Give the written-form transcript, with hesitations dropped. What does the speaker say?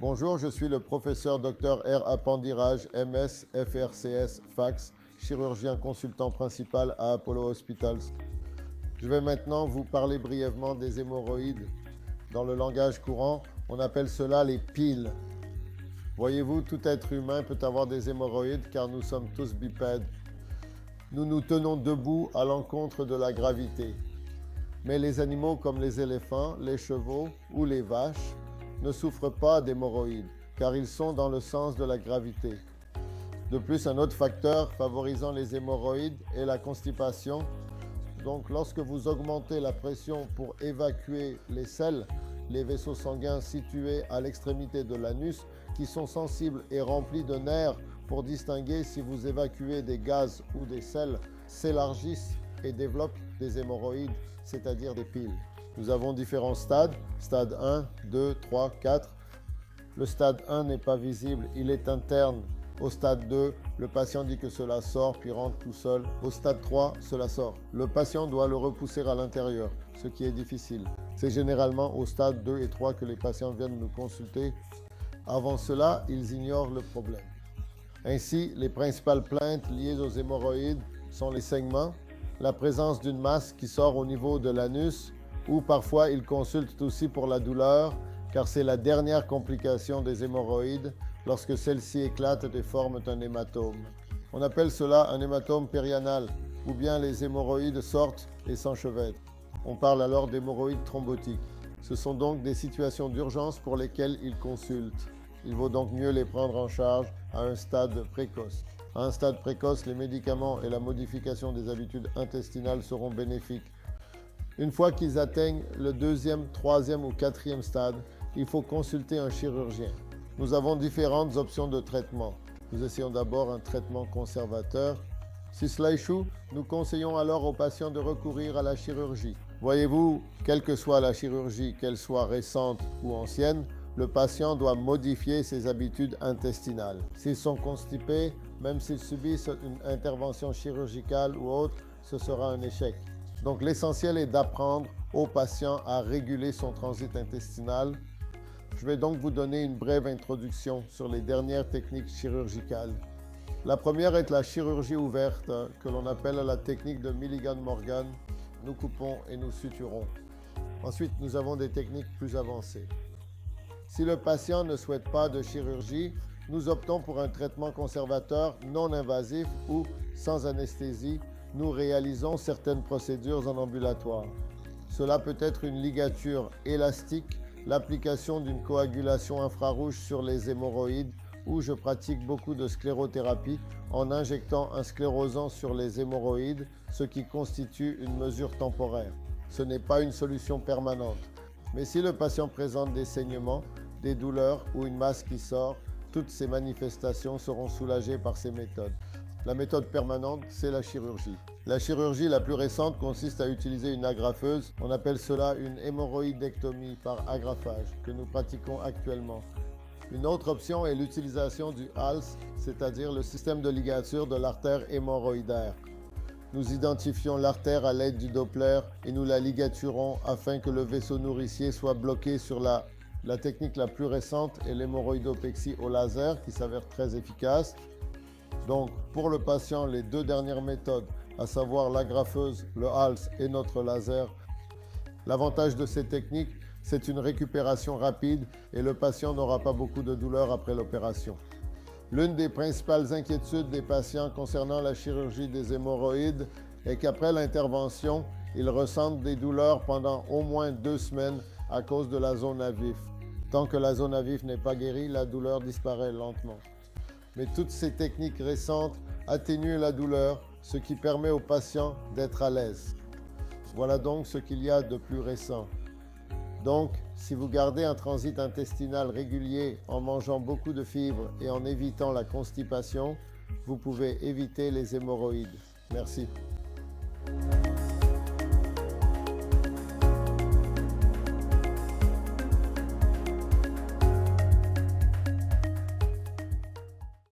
Bonjour, je suis le professeur Dr R. Apandiraj, MS, FRCS, FACS, chirurgien consultant principal à Apollo Hospitals. Je vais maintenant vous parler brièvement des hémorroïdes. Dans le langage courant, on appelle cela les piles. Voyez-vous, tout être humain peut avoir des hémorroïdes car nous sommes tous bipèdes. Nous nous tenons debout à l'encontre de la gravité. Mais les animaux comme les éléphants, les chevaux ou les vaches ne souffrent pas d'hémorroïdes car ils sont dans le sens de la gravité. De plus, un autre facteur favorisant les hémorroïdes est la constipation. Donc, lorsque vous augmentez la pression pour évacuer les selles, les vaisseaux sanguins situés à l'extrémité de l'anus, qui sont sensibles et remplis de nerfs pour distinguer si vous évacuez des gaz ou des selles, s'élargissent et développent des hémorroïdes, c'est-à-dire des piles. Nous avons différents stades, stade 1, 2, 3, 4. Le stade 1 n'est pas visible, il est interne. Au stade 2, le patient dit que cela sort puis rentre tout seul. Au stade 3, cela sort. Le patient doit le repousser à l'intérieur, ce qui est difficile. C'est généralement au stade 2 et 3 que les patients viennent nous consulter. Avant cela, ils ignorent le problème. Ainsi, les principales plaintes liées aux hémorroïdes sont les saignements, la présence d'une masse qui sort au niveau de l'anus, ou parfois ils consultent aussi pour la douleur, car c'est la dernière complication des hémorroïdes lorsque celles-ci éclatent et forment un hématome. On appelle cela un hématome périanal, ou bien les hémorroïdes sortent et s'enchevêtrent. On parle alors d'hémorroïdes thrombotiques. Ce sont donc des situations d'urgence pour lesquelles ils consultent. Il vaut donc mieux les prendre en charge à un stade précoce. À un stade précoce, les médicaments et la modification des habitudes intestinales seront bénéfiques. Une fois qu'ils atteignent le 2e, 3e ou 4e stade, il faut consulter un chirurgien. Nous avons différentes options de traitement. Nous essayons d'abord un traitement conservateur. Si cela échoue, nous conseillons alors aux patients de recourir à la chirurgie. Voyez-vous, quelle que soit la chirurgie, qu'elle soit récente ou ancienne, le patient doit modifier ses habitudes intestinales. S'ils sont constipés, même s'ils subissent une intervention chirurgicale ou autre, ce sera un échec. Donc l'essentiel est d'apprendre au patient à réguler son transit intestinal. Je vais donc vous donner une brève introduction sur les dernières techniques chirurgicales. La première est la chirurgie ouverte, que l'on appelle la technique de Milligan-Morgan. Nous coupons et nous suturons. Ensuite, nous avons des techniques plus avancées. Si le patient ne souhaite pas de chirurgie, nous optons pour un traitement conservateur non invasif ou sans anesthésie. Nous réalisons certaines procédures en ambulatoire. Cela peut être une ligature élastique, l'application d'une coagulation infrarouge sur les hémorroïdes, ou je pratique beaucoup de sclérothérapie en injectant un sclérosant sur les hémorroïdes, ce qui constitue une mesure temporaire. Ce n'est pas une solution permanente. Mais si le patient présente des saignements, des douleurs ou une masse qui sort, toutes ces manifestations seront soulagées par ces méthodes. La méthode permanente, c'est la chirurgie. La chirurgie la plus récente consiste à utiliser une agrafeuse. On appelle cela une hémorroïdectomie par agrafage, que nous pratiquons actuellement. Une autre option est l'utilisation du HALS, c'est-à-dire le système de ligature de l'artère hémorroïdaire. Nous identifions l'artère à l'aide du Doppler et nous la ligaturons afin que le vaisseau nourricier soit bloqué sur la technique la plus récente est l'hémorroïdopexie au laser qui s'avère très efficace. Donc, pour le patient, les deux dernières méthodes, à savoir l'agrafeuse, le HALS et notre laser. L'avantage de ces techniques, c'est une récupération rapide et le patient n'aura pas beaucoup de douleur après l'opération. L'une des principales inquiétudes des patients concernant la chirurgie des hémorroïdes est qu'après l'intervention, ils ressentent des douleurs pendant au moins 2 semaines à cause de la zone à vif. Tant que la zone à vif n'est pas guérie, la douleur disparaît lentement. Mais toutes ces techniques récentes atténuent la douleur, ce qui permet au patient d'être à l'aise. Voilà donc ce qu'il y a de plus récent. Donc, si vous gardez un transit intestinal régulier en mangeant beaucoup de fibres et en évitant la constipation, vous pouvez éviter les hémorroïdes. Merci.